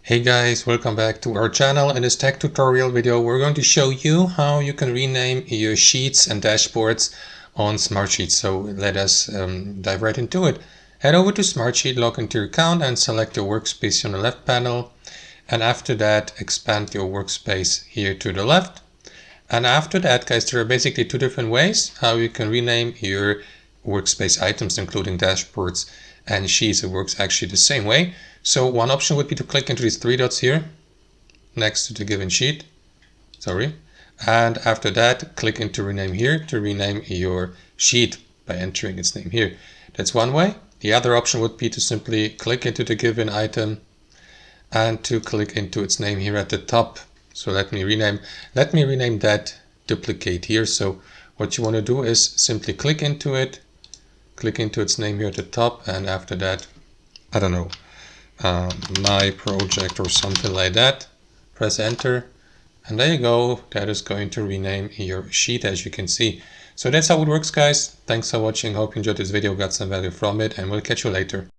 Hey guys, welcome back to our channel. In this tech tutorial video, we're going to show you how you can rename your sheets and dashboards on Smartsheet. So let us dive right into it. Head over to Smartsheet, log into your account and select your workspace on the left panel. And after that, expand your workspace here to the left. And after that, guys, there are basically two different ways how you can rename your workspace items, including dashboards and sheets. It works actually the same way. So one option would be to click into these three dots here next to the given sheet. And after that, click into rename here to rename your sheet by entering its name here. That's one way. The other option would be to simply click into the given item and to click into its name here at the top. So let me rename that duplicate here. So what you want to do is simply click into its name here at the top, and after that, I don't know, my project or something like that. Press enter, and there you go. That is going to rename your sheet, as you can see. So that's how it works, guys. Thanks for watching. Hope you enjoyed this video, got some value from it, and we'll catch you later.